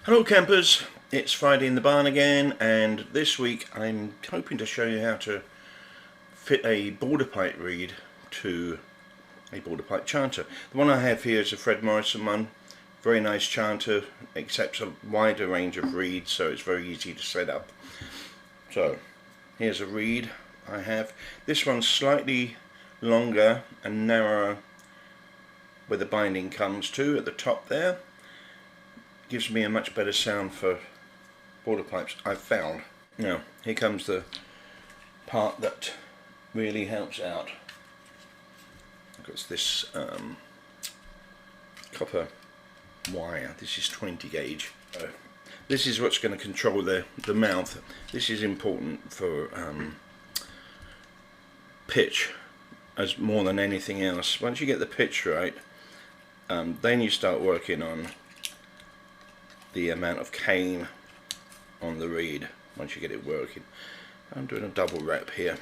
Hello campers, it's Friday in the barn again, and this week I'm hoping to show you how to fit a border pipe reed to a border pipe chanter. The one I have here is a Fred Morrison one. Very nice chanter, accepts a wider range of reeds, so it's very easy to set up. So here's a reed I have. This one's slightly longer and narrower where the binding comes to at the top there. Gives me a much better sound for border pipes, I've found. Now here comes the part that really helps out. It's this copper wire. This is 20 gauge. This is what's going to control the mouth. This is important for pitch as more than anything else. Once you get the pitch right, then you start working on the amount of cane on the reed once you get it working. I'm doing a double wrap here.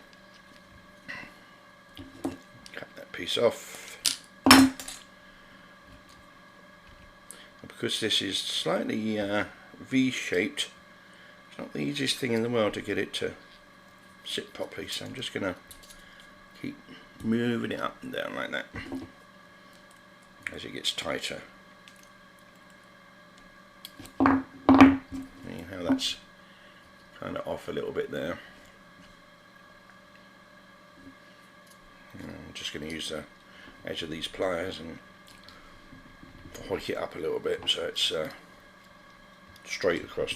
Cut that piece off. Because this is slightly V-shaped, it's not the easiest thing in the world to get it to sit properly, so I'm just going to keep moving it up and down like that as it gets tighter. How that's kind of off a little bit there. I'm just going to use the edge of these pliers and hoik it up a little bit so it's straight across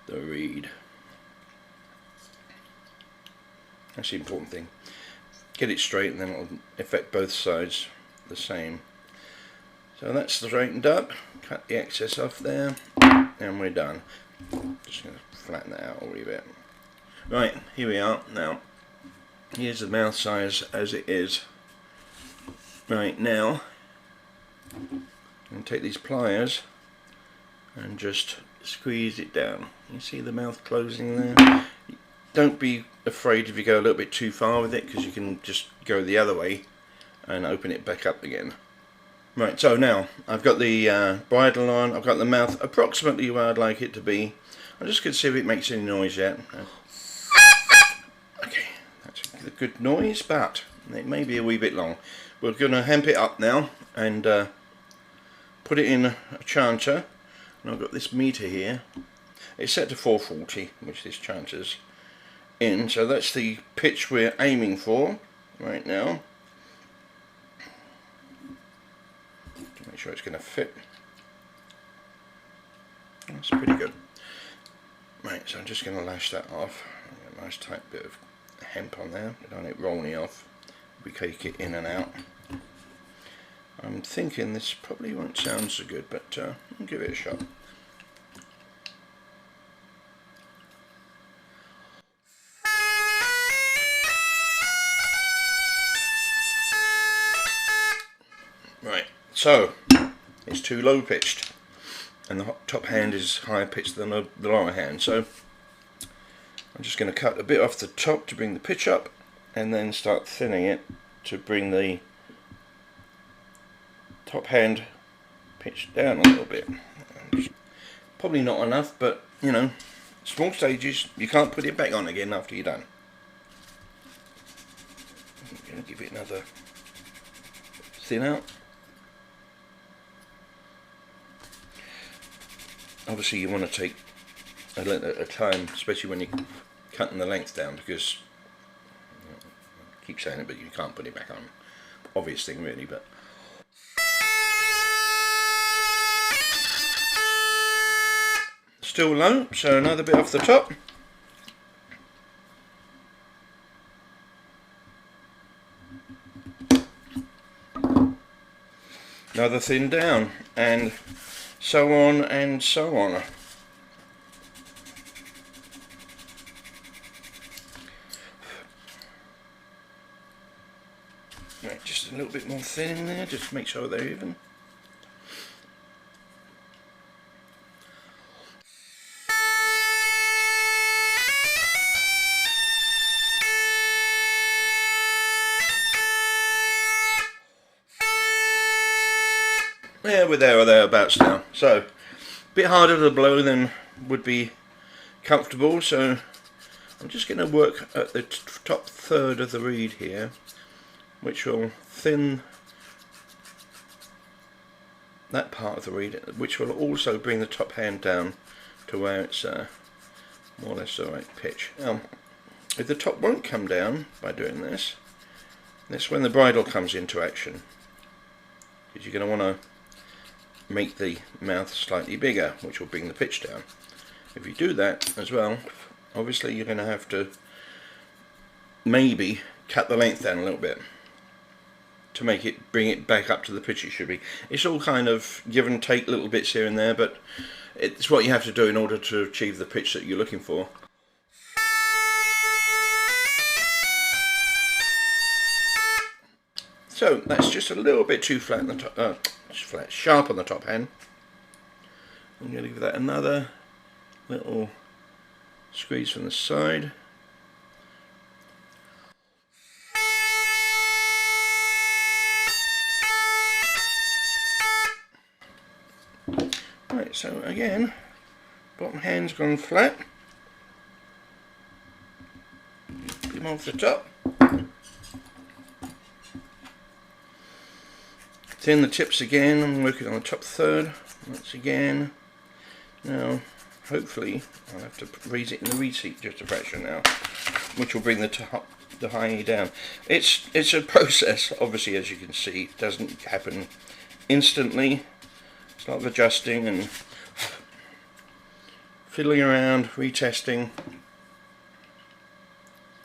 the reed. That's the important thing. Get it straight and then it'll affect both sides the same. So that's straightened up. Cut the excess off there. And we're done. Just going to flatten that out a wee bit. Right, here we are. Now, here's the mouth size as it is. Right, now, I'm going to take these pliers and just squeeze it down. You see the mouth closing there? Don't be afraid if you go a little bit too far with it, because you can just go the other way and open it back up again. Right, so now I've got the bridle on, I've got the mouth approximately where I'd like it to be. I'm just going to see if it makes any noise yet. Okay, that's a good noise, but it may be a wee bit long. We're going to hemp it up now and put it in a chanter. And I've got this meter here. It's set to 440, which this chanter's in, so that's the pitch we're aiming for right now. Make sure it's going to fit. That's pretty good. Right, so I'm just going to lash that off. Get a nice tight bit of hemp on there. I don't want it rolling off. We cake it in and out. I'm thinking this probably won't sound so good, but I'll give it a shot. Right, so it's too low pitched and the top hand is higher pitched than the lower hand, so I'm just going to cut a bit off the top to bring the pitch up and then start thinning it to bring the top hand pitch down a little bit. Probably not enough, but you know, small stages, you can't put it back on again after you're done. I'm going to give it another thin out. Obviously you want to take a time, especially when you're cutting the length down, because I keep saying it, but you can't put it back on. Obvious thing really, but still low, so another bit off the top. Another thin down, and so on and so on. Right, just a little bit more thin in there, just to make sure they're even. Yeah, we're there or thereabouts now. So bit harder to blow than would be comfortable, so I'm just going to work at the top third of the reed here, which will thin that part of the reed, which will also bring the top hand down to where it's more or less the right pitch. Now, if the top won't come down by doing this, that's when the bridle comes into action, because you're going to want to make the mouth slightly bigger, which will bring the pitch down. If you do that as well, obviously you're going to have to maybe cut the length down a little bit to make it, bring it back up to the pitch it should be. It's all kind of give and take little bits here and there, but it's what you have to do in order to achieve the pitch that you're looking for. So that's just a little bit too flat on the top, sharp on the top hand. I'm going to give that another little squeeze from the side. Right, so again, bottom hand's gone flat. Come off the top. Thin the tips again. I'm working on the top third once again. Now, hopefully, I'll have to raise it in the reed seat just a fraction now, which will bring the high down. It's a process, obviously, as you can see. It doesn't happen instantly. It's a lot of adjusting and fiddling around, retesting.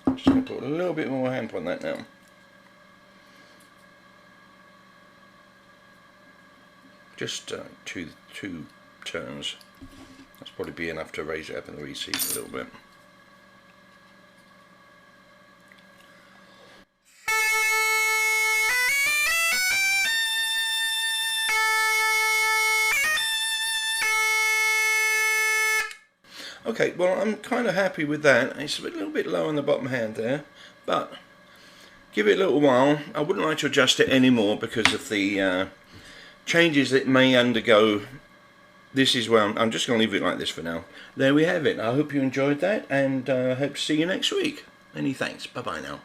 I'm just going to put a little bit more hamp on that now. Just two turns. That's probably be enough to raise it up in the reed seat a little bit. Okay, well, I'm kind of happy with that. It's a little bit low on the bottom hand there, but give it a little while. I wouldn't like to adjust it anymore because of the changes it may undergo. This is where I'm just going to leave it like this for now. There we have it. I hope you enjoyed that, and I hope to see you next week. Many thanks. Bye bye now.